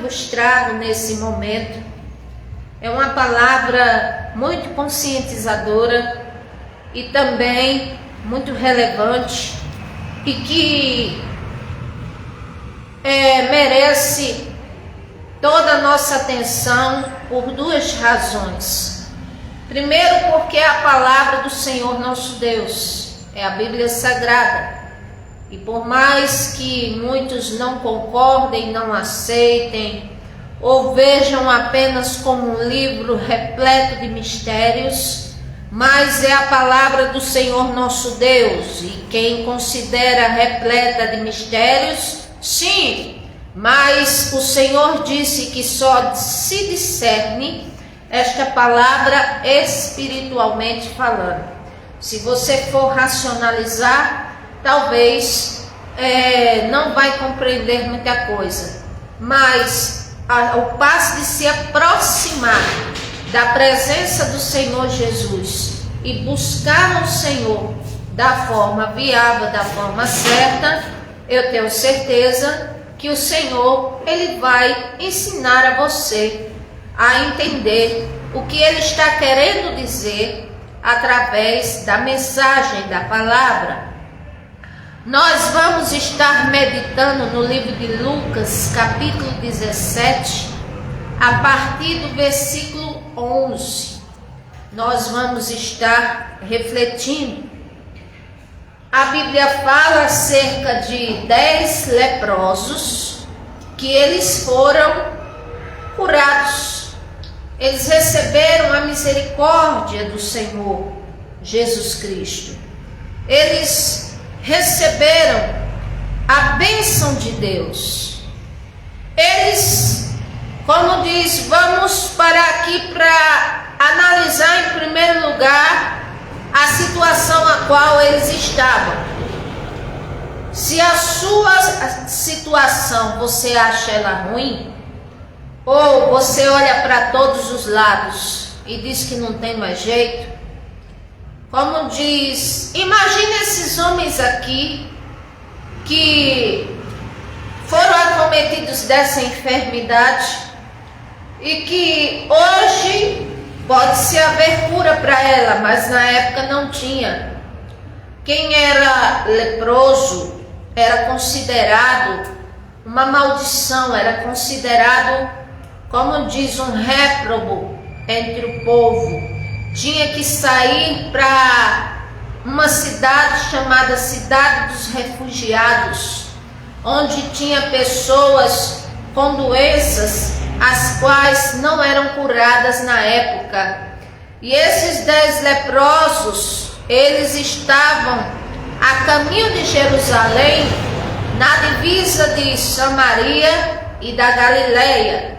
vos trago nesse momento é uma palavra muito conscientizadora e também muito relevante e que merece toda a nossa atenção por duas razões. Primeiro, porque é a palavra do Senhor nosso Deus, é a Bíblia Sagrada. E por mais que muitos não concordem, não aceitem, ou vejam apenas como um livro repleto de mistérios, mas é a palavra do Senhor nosso Deus. E quem considera repleta de mistérios, sim, mas o Senhor disse que só se discerne esta palavra espiritualmente falando. Se você for racionalizar, talvez não vai compreender muita coisa, mas ao passo de se aproximar da presença do Senhor Jesus e buscar o Senhor da forma viável, da forma certa, eu tenho certeza que o Senhor, Ele vai ensinar a você a entender o que Ele está querendo dizer através da mensagem da palavra. Nós vamos estar meditando no livro de Lucas, capítulo 17, a partir do versículo 11. Nós vamos estar refletindo. A Bíblia fala acerca de 10 leprosos que eles foram curados. Eles receberam a misericórdia do Senhor Jesus Cristo. Eles receberam a bênção de Deus. Eles, como diz, vamos parar aqui para analisar em primeiro lugar a situação a qual eles estavam. Se a sua situação você acha ela ruim, ou você olha para todos os lados e diz que não tem mais jeito, como diz, imagine esses homens aqui que foram acometidos dessa enfermidade e que hoje pode-se haver cura para ela, mas na época não tinha. Quem era leproso era considerado uma maldição, era considerado, como diz, um réprobo entre o povo. Tinha que sair para uma cidade chamada Cidade dos Refugiados, onde tinha pessoas com doenças as quais não eram curadas na época. E esses 10 leprosos, eles estavam a caminho de Jerusalém, na divisa de Samaria e da Galileia.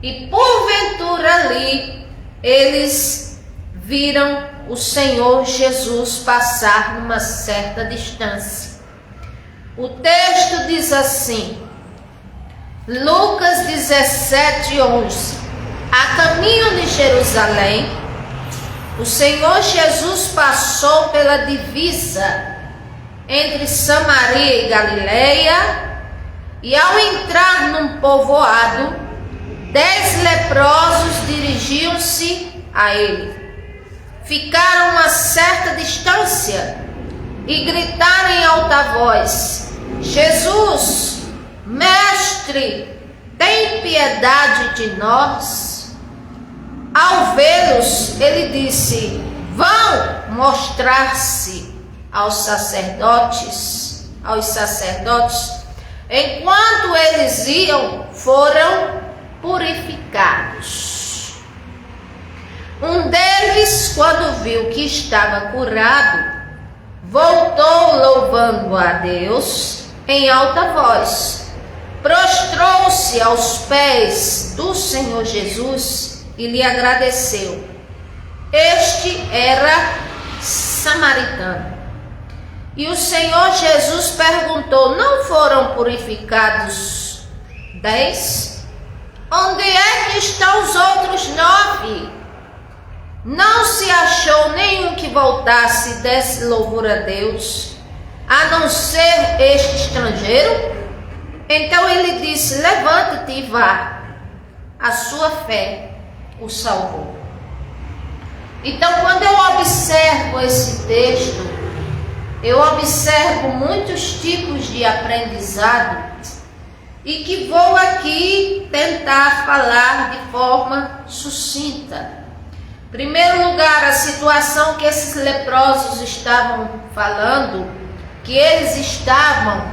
E porventura ali, eles viram o Senhor Jesus passar numa certa distância. O texto diz assim, Lucas 17, 11. A caminho de Jerusalém, o Senhor Jesus passou pela divisa entre Samaria e Galileia, e ao entrar num povoado, 10 leprosos dirigiam-se a ele. Ficaram a uma certa distância e gritaram em alta voz: Jesus, Mestre, tem piedade de nós. Ao vê-los, ele disse: vão mostrar-se aos sacerdotes. Enquanto eles iam, foram purificados. Um deles, quando viu que estava curado, voltou louvando a Deus em alta voz, prostrou-se aos pés do Senhor Jesus e lhe agradeceu. Este era samaritano. E o Senhor Jesus perguntou: não foram purificados 10? Onde é que estão os outros 9? Não se achou nenhum que voltasse e desse louvor a Deus, a não ser este estrangeiro? Então ele disse: levanta-te e vá, a sua fé o salvou. Então, quando eu observo esse texto, eu observo muitos tipos de aprendizado e que vou aqui tentar falar de forma sucinta. Em primeiro lugar, a situação que esses leprosos estavam falando, que eles estavam,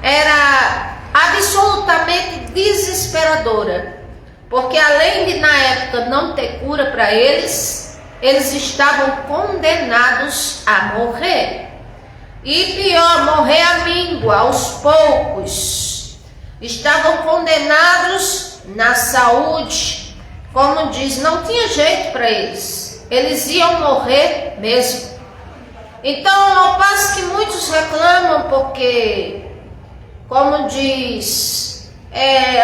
era absolutamente desesperadora, porque além de na época não ter cura para eles estavam condenados a morrer. E pior, morrer à míngua, aos poucos. Estavam condenados na saúde, como diz, não tinha jeito para eles. Eles iam morrer mesmo. Então, ao passo que muitos reclamam porque, como diz,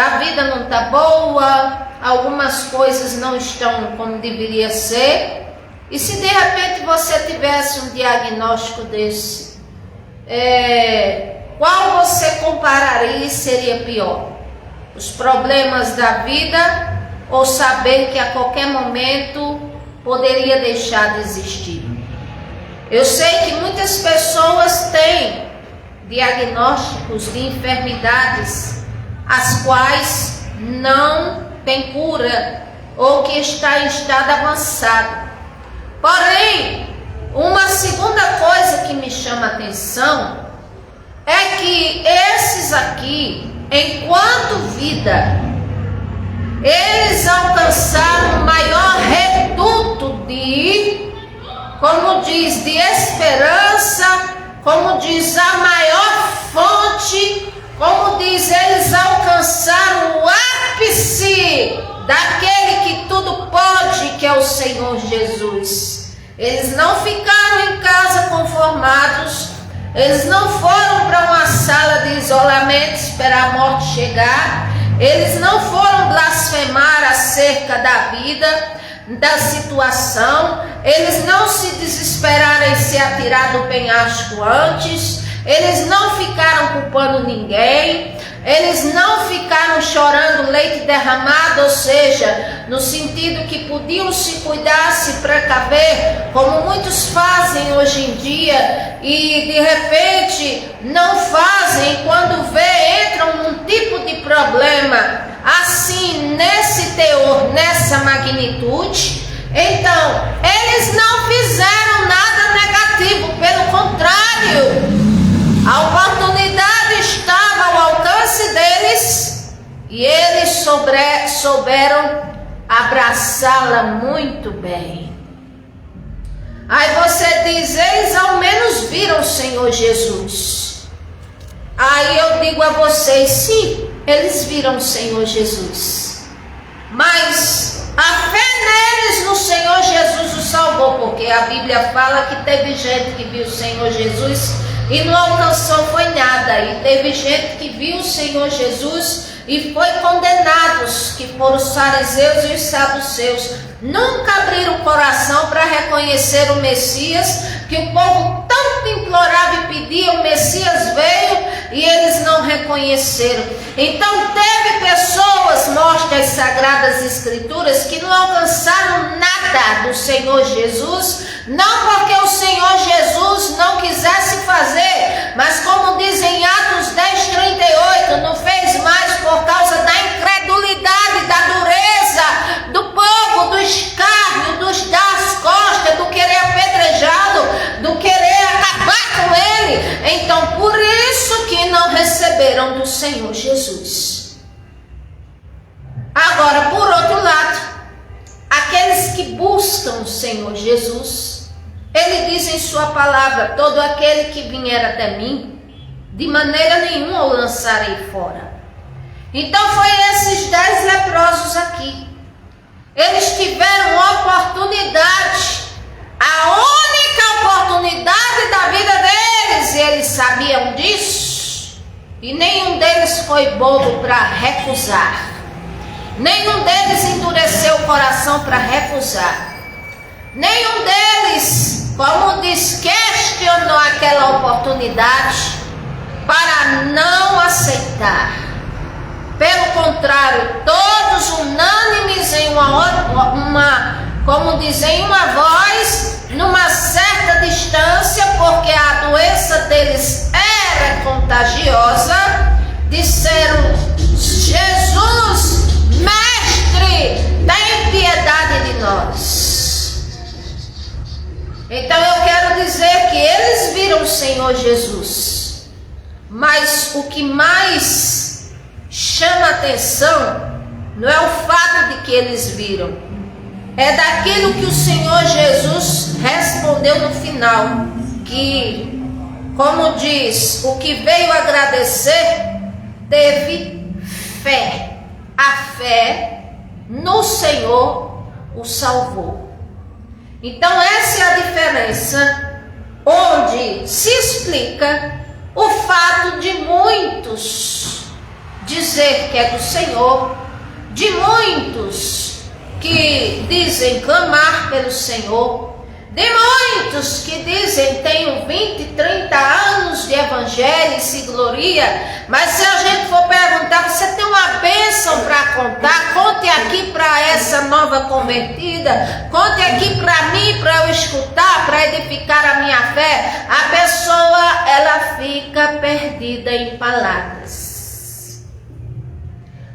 a vida não está boa, algumas coisas não estão como deveria ser. E se de repente você tivesse um diagnóstico desse, qual você compararia e seria pior? Os problemas da vida ou saber que a qualquer momento poderia deixar de existir? Eu sei que muitas pessoas têm diagnósticos de enfermidades as quais não têm cura ou que está em estado avançado. Porém, uma segunda coisa que me chama a atenção é que esses aqui, enquanto vida, eles alcançaram o maior reduto como diz, de esperança, como diz, a maior fonte, como diz, eles alcançaram o ápice daquele que tudo pode, que é o Senhor Jesus. Eles não ficaram em casa conformados, eles não foram para uma sala de isolamento esperar a morte chegar, eles não foram blasfemar acerca da vida, da situação, eles não se desesperaram em se atirar do penhasco antes, eles não ficaram culpando ninguém, eles não ficaram chorando leite derramado, ou seja, no sentido que podiam se cuidar, se precaver, como muitos fazem hoje em dia, e de repente não fazem, quando entram num tipo de problema assim, nesse teor, nessa magnitude. Então, eles não fizeram nada negativo, pelo contrário, a oportunidade estava ao alcance deles e eles souberam abraçá-la muito bem. Aí você diz, eles ao menos viram o Senhor Jesus. Aí eu digo a vocês, sim, eles viram o Senhor Jesus, mas a fé neles no Senhor Jesus os salvou, porque a Bíblia fala que teve gente que viu o Senhor Jesus e não alcançou foi nada, e teve gente que viu o Senhor Jesus e foi condenados, que foram os fariseus e os saduceus. Nunca abriram o coração para reconhecer o Messias, que o povo tanto implorava e pedia, o Messias veio e eles não reconheceram. Então teve pessoas, mostra as Sagradas Escrituras, que não alcançaram nada do Senhor Jesus, não porque o Senhor Jesus não quisesse fazer, mas como diz em Atos 10:38, não fez mais por causa da incredulidade, da dureza do povo, do escárnio, dos dar as costas, do querer apedrejá-lo, do querer acabar com ele. Então por isso que não receberam do Senhor Jesus. Agora, por outro lado, aqueles que buscam o Senhor Jesus, ele diz em sua palavra, todo aquele que vier até mim, de maneira nenhuma o lançarei fora. Então foi esses 10 leprosos aqui, eles tiveram oportunidade, a única oportunidade da vida deles, e eles sabiam disso, e nenhum deles foi bobo para recusar, nenhum deles endureceu o coração para recusar, nenhum deles, como diz, questionou aquela oportunidade para não aceitar. Pelo contrário, todos unânimes em em uma voz, numa certa distância, porque a doença deles era contagiosa, disseram: Jesus, mestre, tem piedade de nós. Então eu quero dizer que eles viram o Senhor Jesus, mas o que mais chama atenção não é o fato de que eles viram, é daquilo que o Senhor Jesus respondeu no final, que, como diz, o que veio agradecer teve fé. A fé no Senhor o salvou. Então essa é a diferença, onde se explica o fato de muitos dizer que é do Senhor, de muitos que dizem clamar pelo Senhor, de muitos que dizem tenho 20, 30 anos de evangelho e se gloria, mas se a gente for perguntar, você tem uma bênção para contar? Conte aqui para essa nova convertida, conte aqui para mim, para eu escutar, para edificar a minha fé. A pessoa, ela fica perdida em palavras,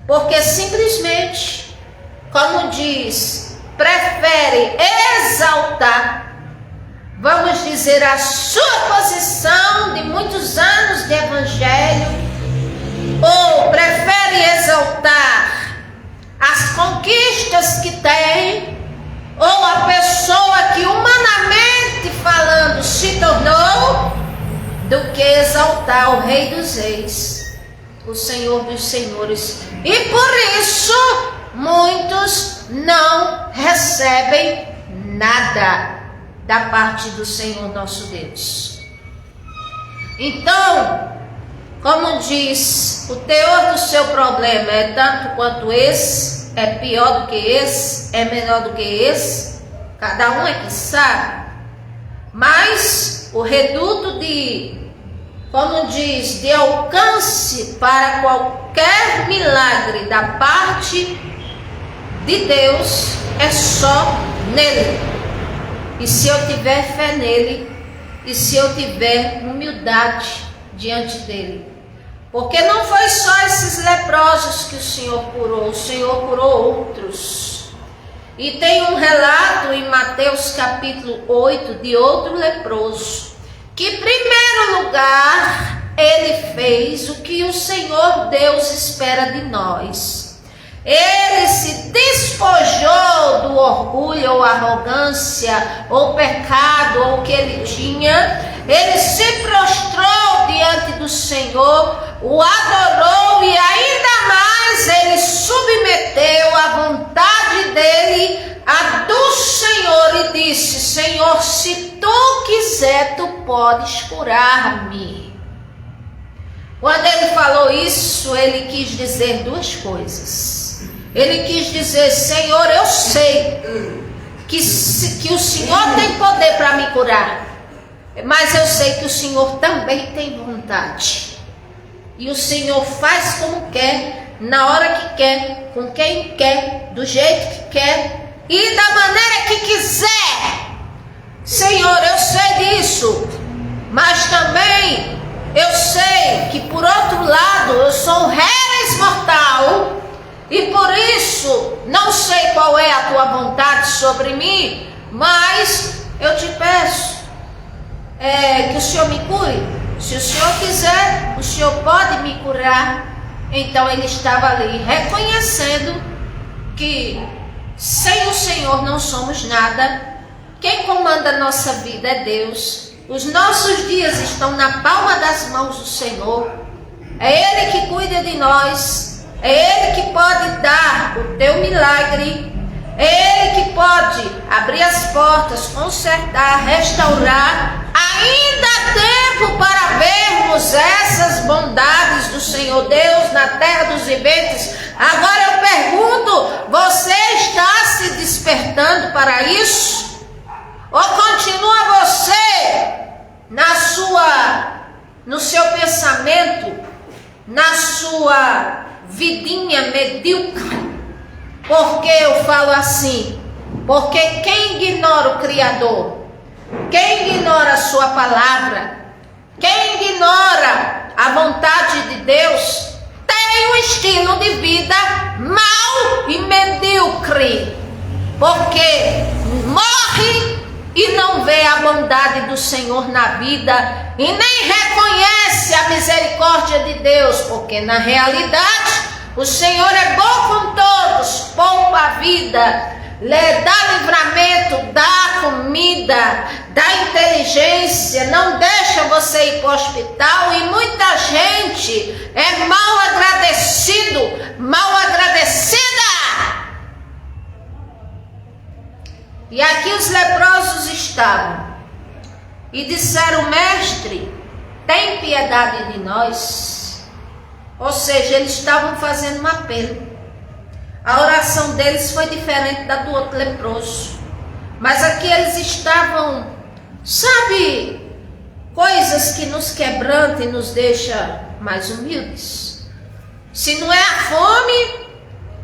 porque simplesmente, como diz, prefere exaltar, vamos dizer, a sua posição de muitos anos de evangelho, ou prefere exaltar as conquistas que tem, ou a pessoa que humanamente falando se tornou, do que exaltar o Rei dos Reis, o Senhor dos Senhores. E por isso muitos não recebem nada da parte do Senhor nosso Deus. Então, como diz, o teor do seu problema é tanto quanto esse, é pior do que esse, é menor do que esse, cada um é que sabe, mas o reduto de, como diz, de alcance para qualquer milagre da parte de Deus é só nele. E se eu tiver fé nele, e se eu tiver humildade diante dele, porque não foi só esses leprosos que o Senhor curou outros. E tem um relato em Mateus capítulo 8 de outro leproso, que em primeiro lugar ele fez o que o Senhor Deus espera de nós. Ele se despojou do orgulho ou arrogância ou pecado ou o que ele tinha. Ele se prostrou diante do Senhor, o adorou e ainda mais ele submeteu a vontade dele a do Senhor e disse: Senhor, se tu quiser, tu podes curar-me. Quando ele falou isso, ele quis dizer duas coisas. Ele quis dizer: Senhor, eu sei que o Senhor tem poder para me curar, mas eu sei que o Senhor também tem vontade. E o Senhor faz como quer, na hora que quer, com quem quer, do jeito que quer e da maneira que quiser. Senhor, eu sei disso, mas também eu sei que por outro lado eu sou um réis mortal. E por isso, não sei qual é a tua vontade sobre mim, mas eu te peço que o Senhor me cure. Se o Senhor quiser, o Senhor pode me curar. Então ele estava ali reconhecendo que sem o Senhor não somos nada. Quem comanda a nossa vida é Deus. Os nossos dias estão na palma das mãos do Senhor. É Ele que cuida de nós. É Ele que pode dar o teu milagre. É Ele que pode abrir as portas, consertar, restaurar. Ainda há tempo para vermos essas bondades do Senhor Deus na terra dos viventes. Agora eu pergunto, você está se despertando para isso? Ou continua você no seu pensamento, na sua vidinha medíocre. Por que eu falo assim? Porque quem ignora o Criador, quem ignora a sua palavra, quem ignora a vontade de Deus, tem um estilo de vida mau e medíocre. Porque morre e não vê a bondade do Senhor na vida e nem reconhece a misericórdia de Deus, porque na realidade o Senhor é bom com todos, poupa a vida, lhe dá livramento, dá comida, dá inteligência, não deixa você ir para o hospital. E muita gente é mal agradecido, mal agradecida. E aqui os leprosos estavam e disseram: mestre, tem piedade de nós. Ou seja, eles estavam fazendo um apelo. A oração deles foi diferente da do outro leproso. Mas aqui eles estavam, sabe, coisas que nos quebrantam e nos deixam mais humildes. Se não é a fome,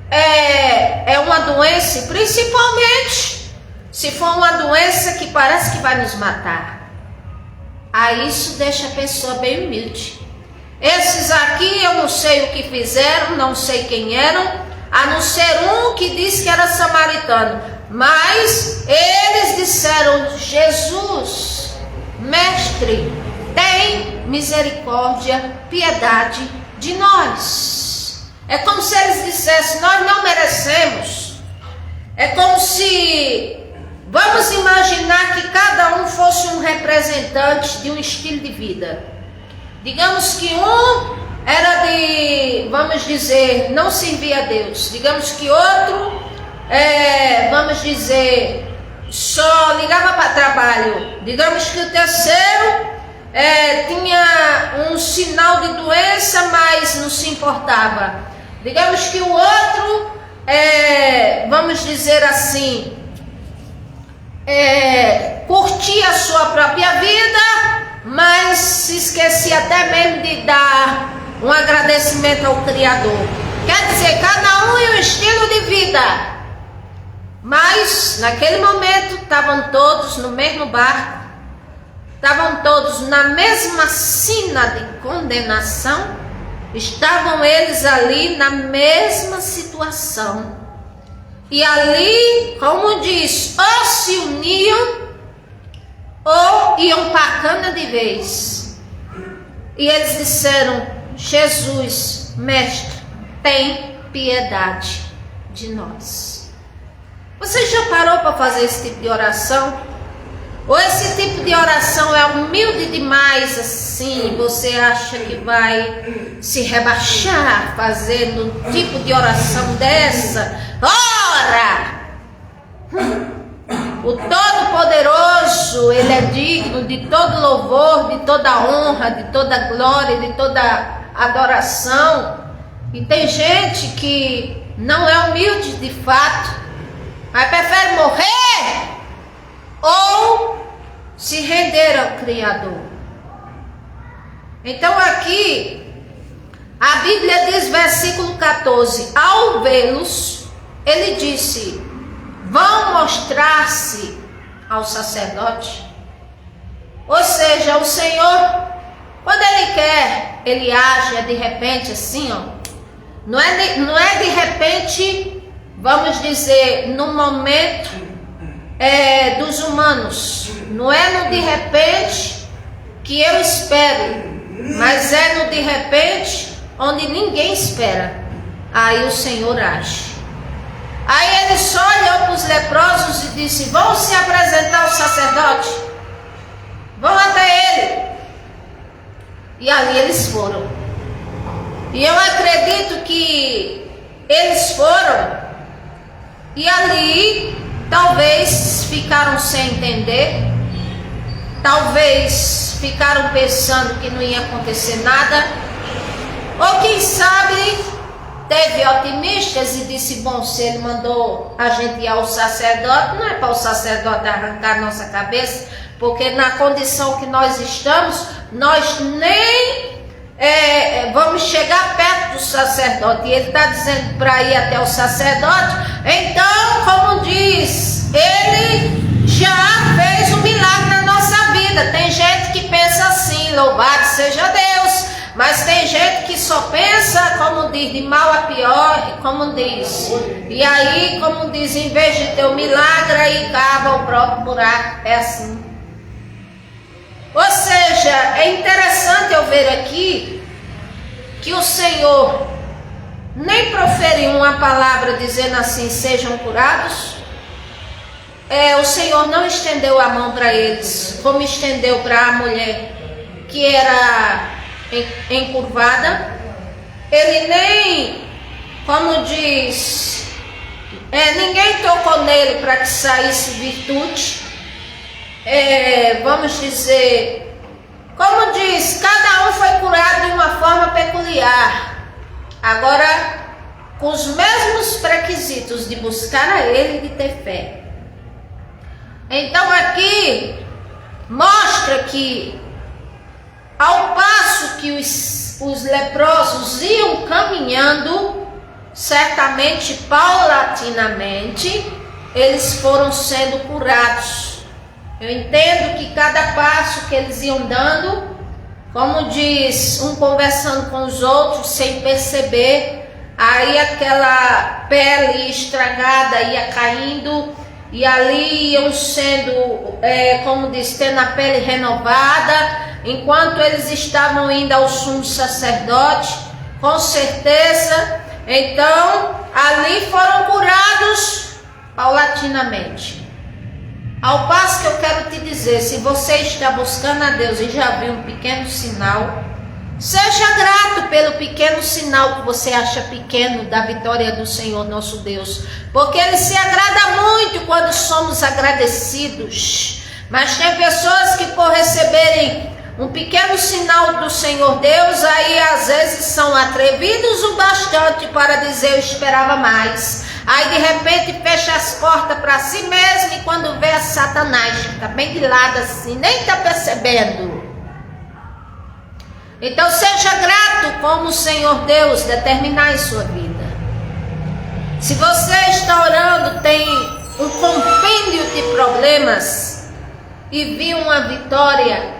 é uma doença, e principalmente se for uma doença que parece que vai nos matar. Aí isso deixa a pessoa bem humilde. Esses aqui eu não sei o que fizeram, não sei quem eram, a não ser um que disse que era samaritano. Mas eles disseram: Jesus, mestre, tem misericórdia, piedade de nós. É como se eles dissessem: nós não merecemos. É como se, vamos imaginar que cada um fosse um representante de um estilo de vida. Digamos que um era de, vamos dizer, não servia a Deus. Digamos que outro, vamos dizer, só ligava para trabalho. Digamos que o terceiro tinha um sinal de doença, mas não se importava. Digamos que o outro, vamos dizer assim, curtia a sua própria vida, mas se esquecia até mesmo de dar um agradecimento ao Criador. Quer dizer, cada um e um estilo de vida. Mas naquele momento estavam todos no mesmo barco, estavam todos na mesma sina de condenação, estavam eles ali na mesma situação. E ali, como diz, ou se uniam ou iam para a cana de vez. E eles disseram: Jesus, mestre, tem piedade de nós. Você já parou para fazer esse tipo de oração? Ou esse tipo de oração é humilde demais assim? Você acha que vai se rebaixar fazendo um tipo de oração dessa? Ora! O Todo-Poderoso, Ele é digno de todo louvor, de toda honra, de toda glória, de toda adoração. E tem gente que não é humilde de fato, mas prefere morrer ou se render ao Criador. Então aqui, a Bíblia diz, versículo 14: ao vê-los, ele disse: vão mostrar-se ao sacerdote. Ou seja, o Senhor, quando Ele quer, Ele age, de repente assim, ó. Não é de repente, vamos dizer, no momento dos humanos. Não é no de repente que eu espero, mas é no de repente onde ninguém espera. Aí o Senhor age. Aí ele só olhou para os leprosos e disse: vão se apresentar ao sacerdote, vão até ele. E ali eles foram. E eu acredito que eles foram, e ali talvez ficaram sem entender, talvez ficaram pensando que não ia acontecer nada, ou quem sabe teve otimistas e disse: bom, se ele mandou a gente ir ao sacerdote, não é para o sacerdote arrancar nossa cabeça, porque na condição que nós estamos, nós nem vamos chegar perto do sacerdote. E ele está dizendo para ir até o sacerdote. Então, como diz, ele já fez um milagre na nossa vida. Tem gente que pensa assim, louvado seja Deus. Mas tem gente que só pensa, como diz, de mal a pior, como diz. E aí, como diz, em vez de ter um milagre, aí cava o próprio buraco. É assim. Ou seja, é interessante eu ver aqui que o Senhor nem proferiu uma palavra dizendo assim, sejam curados. O Senhor não estendeu a mão para eles, como estendeu para a mulher que era encurvada. Ele nem, como diz, ninguém tocou nele para que saísse virtude. Vamos dizer, como diz, cada um foi curado de uma forma peculiar. Agora, com os mesmos requisitos de buscar a Ele e de ter fé. Então aqui mostra que ao passo que os leprosos iam caminhando, certamente paulatinamente, eles foram sendo curados. Eu entendo que cada passo que eles iam dando, como diz, um conversando com os outros sem perceber, aí aquela pele estragada ia caindo e ali iam sendo, como diz, tendo a pele renovada, enquanto eles estavam indo ao sumo sacerdote, com certeza. Então, ali foram curados paulatinamente. Ao passo que eu quero te dizer, se você está buscando a Deus e já viu um pequeno sinal, seja grato pelo pequeno sinal que você acha pequeno da vitória do Senhor nosso Deus, porque Ele se agrada muito quando somos agradecidos. Mas tem pessoas que por receberem um pequeno sinal do Senhor Deus, aí às vezes são atrevidos o bastante para dizer eu esperava mais. Aí de repente fecha as portas para si mesmo e quando vê a Satanás, fica bem de lado assim, nem está percebendo. Então seja grato como o Senhor Deus determinar em sua vida. Se você está orando, tem um compêndio de problemas e viu uma vitória,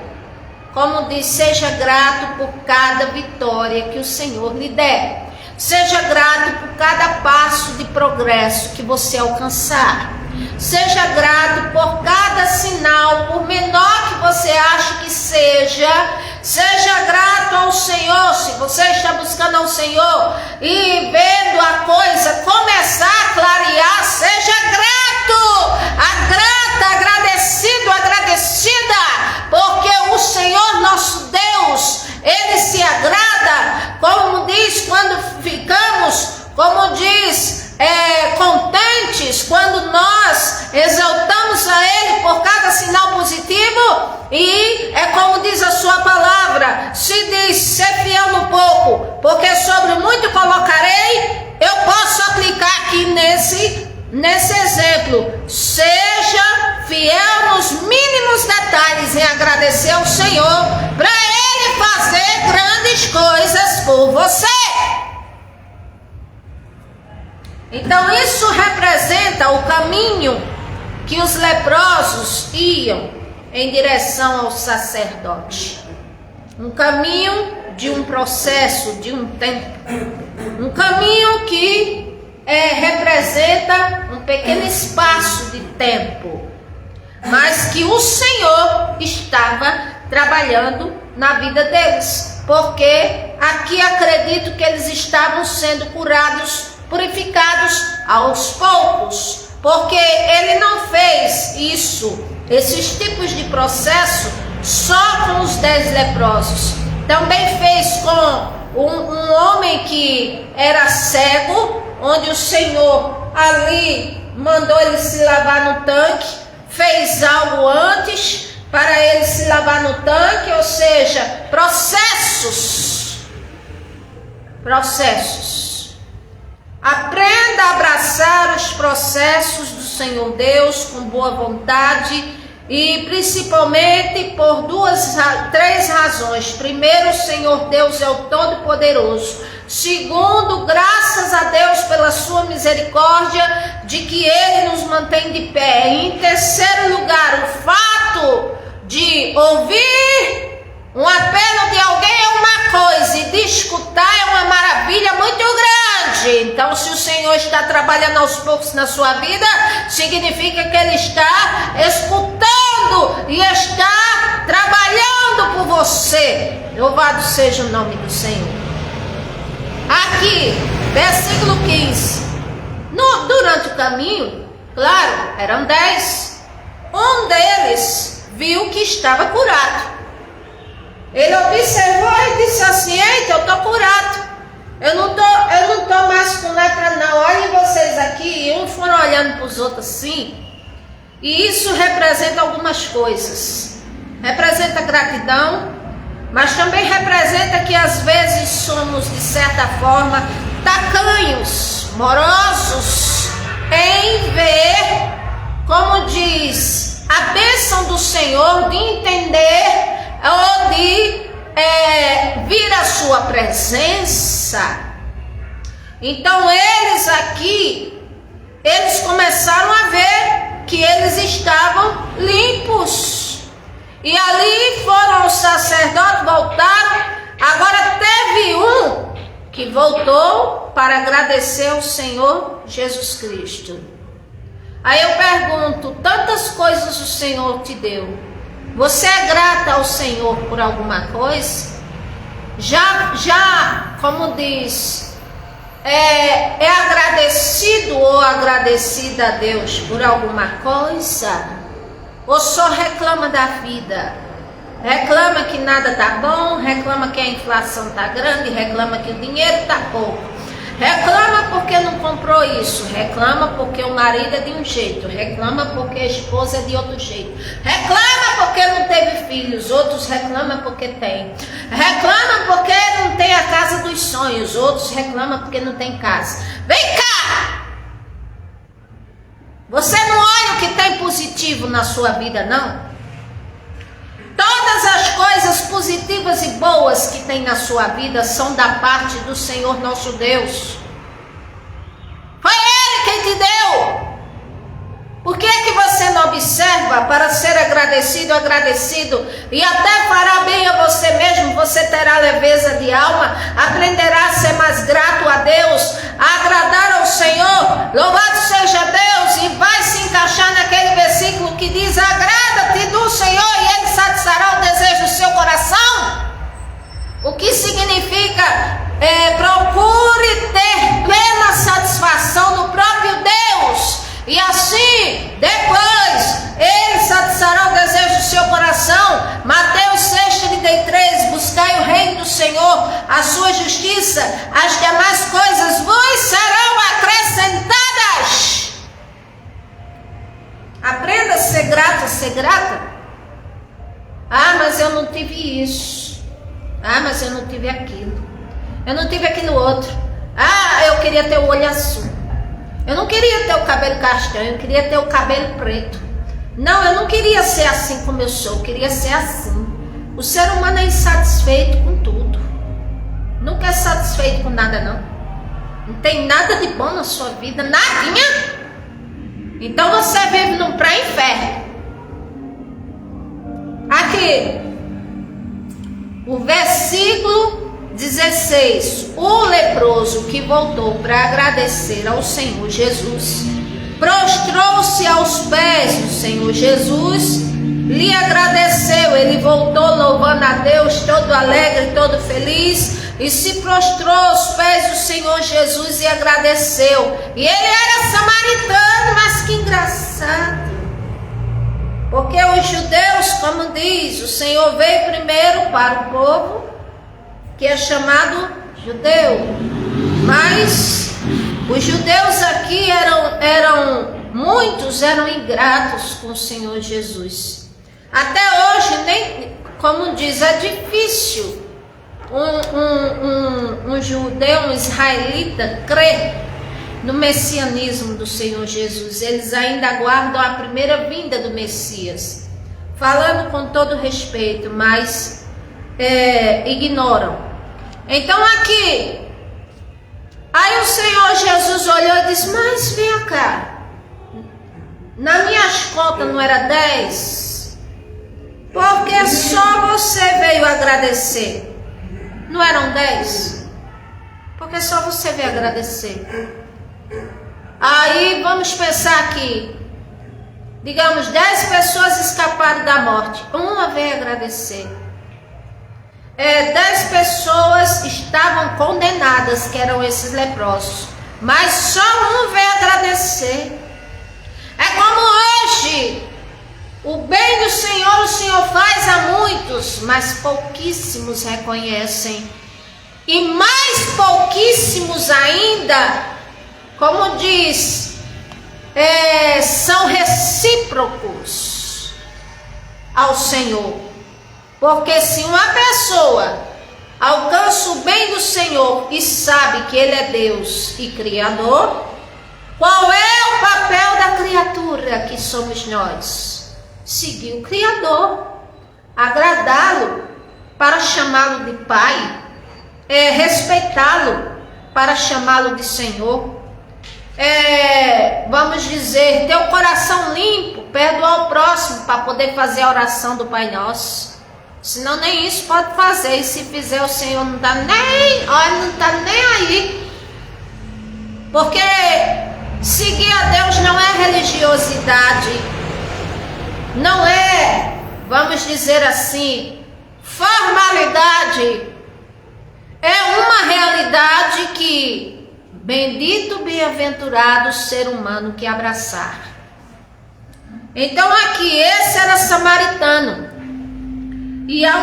como diz, seja grato por cada vitória que o Senhor lhe der. Seja grato por cada passo de progresso que você alcançar. Seja grato por cada sinal, por menor que você ache que seja. Seja grato ao Senhor. Se você está buscando ao Senhor e vendo a coisa começar a clarear, seja grato, agradecido, agradecida, porque o Senhor nosso Deus, Ele se agrada, como diz, quando ficamos, como diz, contentes, quando nós exaltamos a Ele por cada sinal positivo. E é como diz a sua palavra, se diz, ser fiel no pouco, porque sobre o muito colocarei. Eu posso aplicar aqui nesse exemplo, seja fiel nos mínimos detalhes em agradecer ao Senhor, para Ele fazer grandes coisas por você. Então isso representa o caminho que os leprosos iam em direção ao sacerdote. Um caminho de um processo, de um tempo. Um caminho que representa um pequeno espaço de tempo, mas que o Senhor estava trabalhando na vida deles, porque aqui acredito que eles estavam sendo curados, purificados aos poucos, porque Ele não fez esses tipos de processo só com os 10 leprosos, também fez com um homem que era cego, onde o Senhor ali mandou ele se lavar no tanque, fez algo antes para ele se lavar no tanque, ou seja, processos. Aprenda a abraçar os processos do Senhor Deus com boa vontade E principalmente por três razões. Primeiro, o Senhor Deus é o Todo-Poderoso. Segundo, graças a Deus pela sua misericórdia, de que Ele nos mantém de pé. E em terceiro lugar, o fato de ouvir um apelo de alguém é uma coisa, e de escutar é uma maravilha muito grande. Então, se o Senhor está trabalhando aos poucos na sua vida, significa que Ele está escutando e está trabalhando por você. Louvado seja o nome do Senhor. Aqui, versículo 15. Durante o caminho, claro, eram 10. Um deles viu que estava curado. Ele observou e disse assim: eita, eu estou curado. Eu não tô mais com lepra não. Olhem vocês aqui. E uns foram olhando para os outros assim. E isso representa algumas coisas. Representa gratidão, mas também representa que às vezes somos, de certa forma, tacanhos, morosos, em ver, como diz, a bênção do Senhor, de entender ou de vir à sua presença. Então eles aqui, eles começaram a ver que eles estavam limpos. E ali foram os sacerdotes, voltaram. Agora teve um que voltou para agradecer ao Senhor Jesus Cristo. Aí eu pergunto, tantas coisas o Senhor te deu. Você é grata ao Senhor por alguma coisa? Já, como diz, é agradecido ou agradecida a Deus por alguma coisa? Ou só reclama da vida? Reclama que nada está bom, reclama que a inflação está grande, reclama que o dinheiro está pouco. Reclama porque não comprou isso, reclama porque o marido é de um jeito, reclama porque a esposa é de outro jeito, reclama porque não teve filhos, outros reclamam porque tem, reclama porque não tem a casa dos sonhos, outros reclamam porque não tem casa. Vem cá! Você não olha o que tem positivo na sua vida, não? Todas as coisas positivas e boas que tem na sua vida são da parte do Senhor nosso Deus. Foi Ele quem te deu. Por que é que você não observa para ser agradecido e até fará bem a você mesmo? Você terá leveza de alma, aprenderá a ser mais grato a Deus, a agradar ao Senhor. Louvado seja Deus, e vai se encaixar naquele versículo que diz: agrada-te do Senhor e Ele satisfará o desejo do seu coração. O que significa? Procure ter plena satisfação no próprio Deus. E assim, depois, Ele satisfará o desejo do seu coração. Mateus 6,33, buscai o reino do Senhor, a sua justiça, as demais coisas vos serão acrescentadas. Aprenda a ser grato, a ser grata. Ah, mas eu não tive isso. Ah, mas eu não tive aquilo. Eu não tive aquilo outro. Ah, eu queria ter o olho azul. Eu não queria ter o cabelo castanho, eu queria ter o cabelo preto. Não, eu não queria ser assim como eu sou, eu queria ser assim. O ser humano é insatisfeito com tudo. Nunca é satisfeito com nada, não. Não tem nada de bom na sua vida, nadinha. Então você vive num pré-inferno. Aqui, o versículo 16, o leproso que voltou para agradecer ao Senhor Jesus, prostrou-se aos pés do Senhor Jesus, lhe agradeceu. Ele voltou louvando a Deus, todo alegre, todo feliz, e se prostrou aos pés do Senhor Jesus e agradeceu. E ele era samaritano, mas que engraçado, porque os judeus, como diz, o Senhor veio primeiro para o povo que é chamado judeu, mas os judeus aqui muitos eram ingratos com o Senhor Jesus. Até hoje, nem, como diz, é difícil um judeu, um israelita crer no messianismo do Senhor Jesus. Eles ainda aguardam a primeira vinda do Messias. falando com todo respeito, mas ignoram. Então aqui, aí o Senhor Jesus olhou e disse: mas vem cá, nas minhas contas não era 10? Porque só você veio agradecer. Não eram 10? Porque só você veio agradecer. Aí vamos pensar aqui, digamos 10 pessoas escaparam da morte, uma veio agradecer. 10 pessoas estavam condenadas, que eram esses leprosos, mas só um veio agradecer. É como hoje, o bem do Senhor o Senhor faz a muitos, mas pouquíssimos reconhecem. E mais pouquíssimos ainda, como diz, são recíprocos ao Senhor. Porque se uma pessoa alcança o bem do Senhor e sabe que Ele é Deus e Criador, qual é o papel da criatura que somos nós? Seguir o Criador, agradá-lo para chamá-lo de Pai, respeitá-lo para chamá-lo de Senhor, vamos dizer, ter o coração limpo, perdoar o próximo para poder fazer a oração do Pai Nosso. Senão nem isso pode fazer, e se fizer o Senhor não está nem, não está nem aí. Porque seguir a Deus não é religiosidade, não é, vamos dizer assim, formalidade. É uma realidade que bendito, bem-aventurado o ser humano que abraçar. Então aqui, esse era samaritano. E há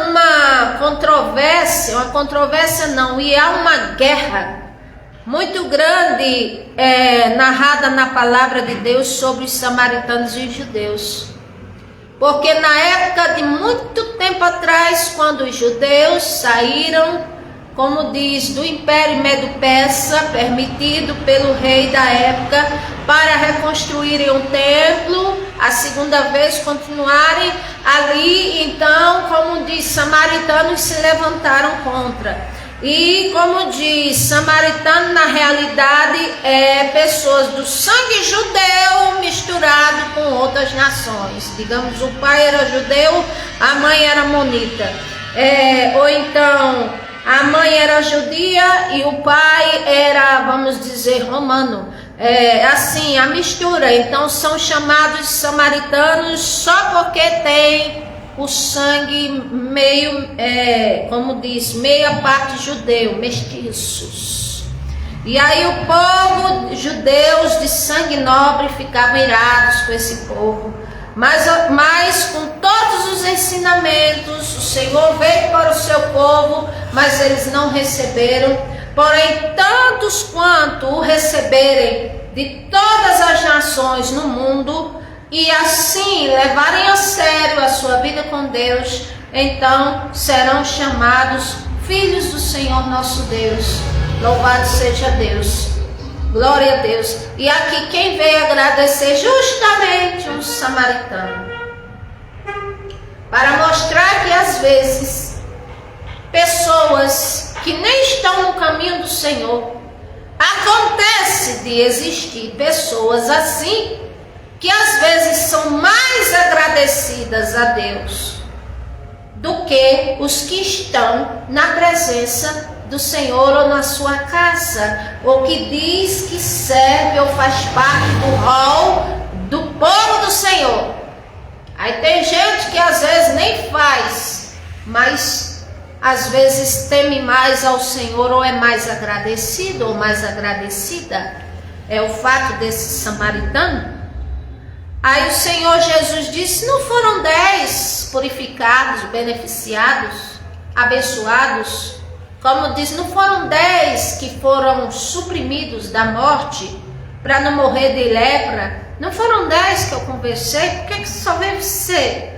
uma controvérsia não, e há uma guerra muito grande narrada na palavra de Deus sobre os samaritanos e os judeus. Porque na época de muito tempo atrás, quando os judeus saíram, como diz, do Império Medo-Persa, permitido pelo rei da época, para reconstruírem um templo, a segunda vez continuarem ali, então, como diz, samaritanos se levantaram contra. E como diz, samaritano na realidade é pessoas do sangue judeu misturado com outras nações. Digamos, o pai era judeu, a mãe era amonita. Ou então, a mãe era judia e o pai era, vamos dizer, romano. Assim, a mistura. Então são chamados samaritanos só porque tem o sangue meio, como diz, meia parte judeu, mestiços. E aí o povo, judeus de sangue nobre, ficavam irados com esse povo. Mas com todos os ensinamentos, o Senhor veio para o seu povo, mas eles não receberam. Porém, tantos quanto o receberem de todas as nações no mundo, e assim levarem a sério a sua vida com Deus, então serão chamados filhos do Senhor nosso Deus. Louvado seja Deus, glória a Deus. E aqui quem veio agradecer justamente um samaritano, para mostrar que às vezes pessoas que nem estão no caminho do Senhor, acontece de existir pessoas assim, que às vezes são mais agradecidas a Deus do que os que estão na presença do Senhor ou na sua casa, ou que diz que serve ou faz parte do rol do povo do Senhor. Aí tem gente que às vezes nem faz, mas às vezes teme mais ao Senhor, ou é mais agradecido ou mais agradecida. É o fato desse samaritano. Aí o Senhor Jesus disse: não foram 10 purificados, beneficiados, abençoados? Como diz, não foram 10 que foram suprimidos da morte para não morrer de lepra? Não foram 10 que eu conversei? Por que só veio você?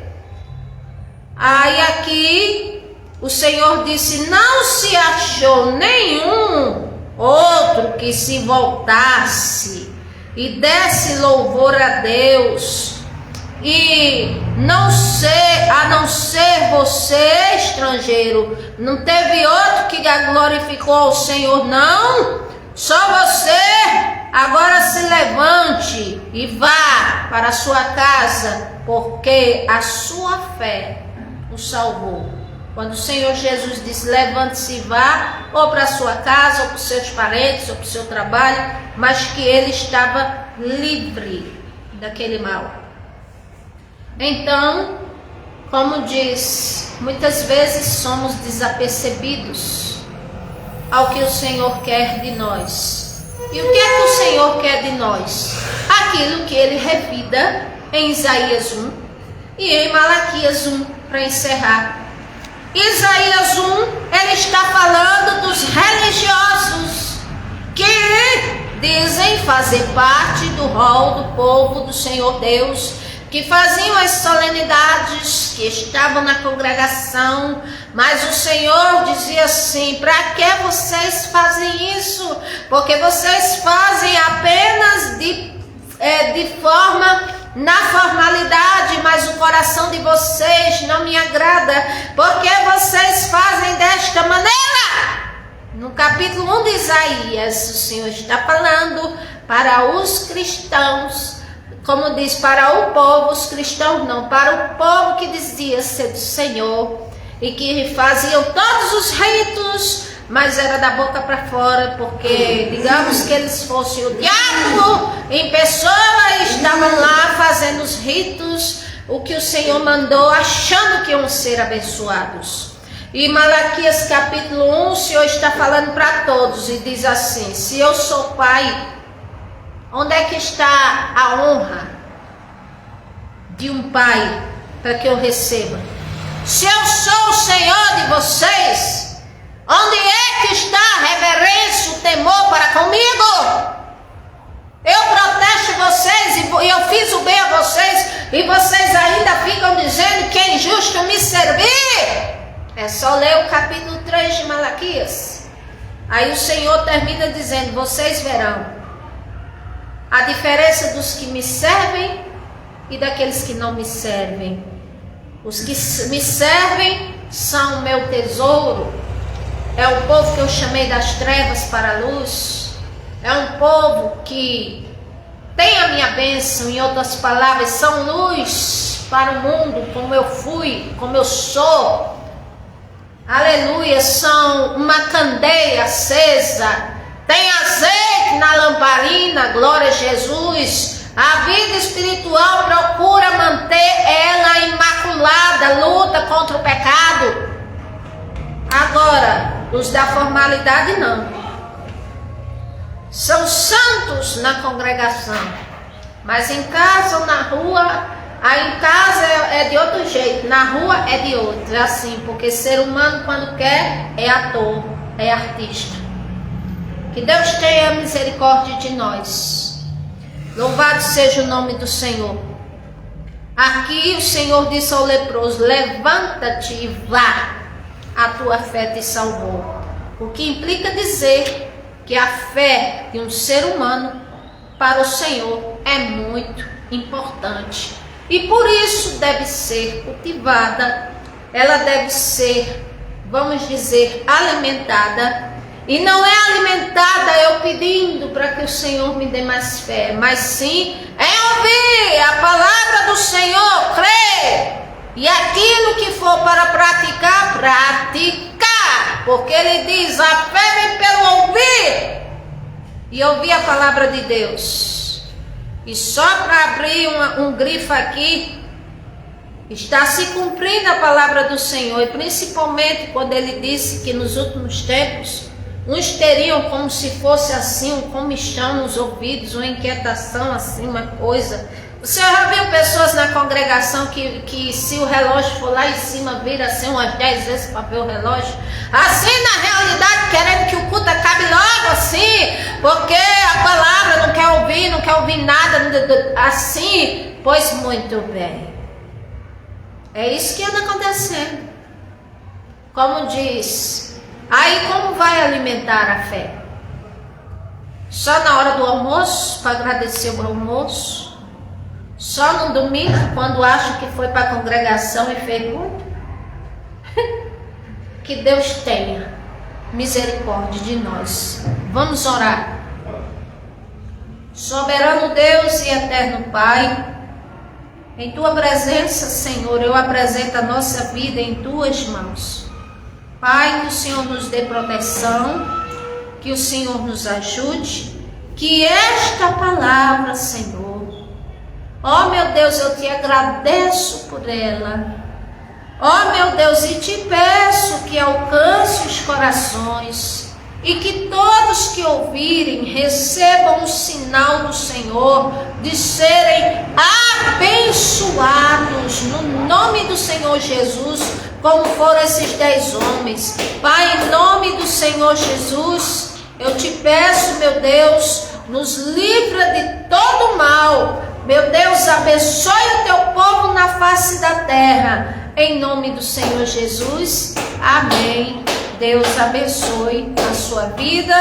Aí aqui o Senhor disse: não se achou nenhum outro que se voltasse e desse louvor a Deus, E a não ser você, estrangeiro, não teve outro que glorificou ao Senhor, não. Só você. Agora se levante e vá para a sua casa, porque a sua fé o salvou. Quando o Senhor Jesus diz levante-se e vá, ou para a sua casa, ou para os seus parentes, ou para o seu trabalho, mas que ele estava livre daquele mal. Então, como diz, muitas vezes somos desapercebidos ao que o Senhor quer de nós. E o que é que o Senhor quer de nós? Aquilo que ele revida em Isaías 1 e em Malaquias 1, para encerrar. Isaías 1, ele está falando dos religiosos que dizem fazer parte do rol do povo do Senhor Deus, que faziam as solenidades, que estavam na congregação, mas o Senhor dizia assim: para que vocês fazem isso? Porque vocês fazem apenas na formalidade, mas o coração de vocês não me agrada. Porque vocês fazem desta maneira? No capítulo 1 de Isaías, o Senhor está falando para os cristãos, como diz, para o povo, os cristãos não, para o povo que dizia ser do Senhor e que faziam todos os ritos, mas era da boca para fora, porque digamos que eles fossem o diabo em pessoa e estavam lá fazendo os ritos, o que o Senhor mandou, achando que iam ser abençoados. E Malaquias capítulo 1, o Senhor está falando para todos e diz assim: se eu sou pai, onde é que está a honra de um pai para que eu receba? Se eu sou o Senhor de vocês, onde é que está a reverência, o temor para comigo? Eu protejo vocês e eu fiz o bem a vocês e vocês ainda ficam dizendo que é injusto me servir? É só ler o capítulo 3 de Malaquias. Aí o Senhor termina dizendo: vocês verão a diferença dos que me servem e daqueles que não me servem. Os que me servem são o meu tesouro. É o povo que eu chamei das trevas para a luz. É um povo que tem a minha bênção. Em outras palavras, são luz para o mundo, como eu fui, como eu sou. Aleluia, são uma candeia acesa. Tem azeite na lamparina, glória a Jesus. A vida espiritual procura manter ela imaculada, luta contra o pecado. Agora, os da formalidade não. São santos na congregação, mas em casa ou na rua, aí em casa é de outro jeito, na rua é de outro. É assim, porque ser humano quando quer é ator, é artista. Que Deus tenha misericórdia de nós. Louvado seja o nome do Senhor. Aqui o Senhor disse ao leproso: levanta-te e vá, a tua fé te salvou. O que implica dizer que a fé de um ser humano para o Senhor é muito importante. E por isso deve ser cultivada, ela deve ser, vamos dizer, alimentada. E não é alimentada eu pedindo para que o Senhor me dê mais fé, mas sim é ouvir a palavra do Senhor, crer. E aquilo que for para praticar, praticar. Porque ele diz: a fé vem pelo ouvir. E ouvir a palavra de Deus. E só para abrir um grifo aqui, está se cumprindo a palavra do Senhor. E principalmente quando ele disse que nos últimos tempos uns teriam como se fosse assim um comichão nos ouvidos, uma inquietação assim, uma coisa. Você já viu pessoas na congregação que se o relógio for lá em cima, vira assim umas 10 vezes para ver o relógio? Assim na realidade, querendo que o culto acabe logo assim, porque a palavra não quer ouvir nada assim. Pois muito bem. É isso que anda acontecendo. Como diz... Aí como vai alimentar a fé? Só na hora do almoço, para agradecer o almoço? Só no domingo, quando acha que foi para a congregação e fez muito. Que Deus tenha misericórdia de nós. Vamos orar. Soberano Deus e eterno Pai, em Tua presença, Senhor, eu apresento a nossa vida em Tuas mãos. Pai, que o Senhor nos dê proteção, que o Senhor nos ajude, que esta palavra, Senhor, ó meu Deus, eu te agradeço por ela. Ó meu Deus, e te peço que alcance os corações e que todos que ouvirem recebam o sinal do Senhor de serem abençoados no nome do Senhor Jesus, como foram esses 10 homens. Pai, em nome do Senhor Jesus, eu te peço, meu Deus, nos livra de todo mal. Meu Deus, abençoe o teu povo na face da terra. Em nome do Senhor Jesus, amém. Deus abençoe a sua vida,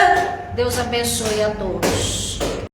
Deus abençoe a todos.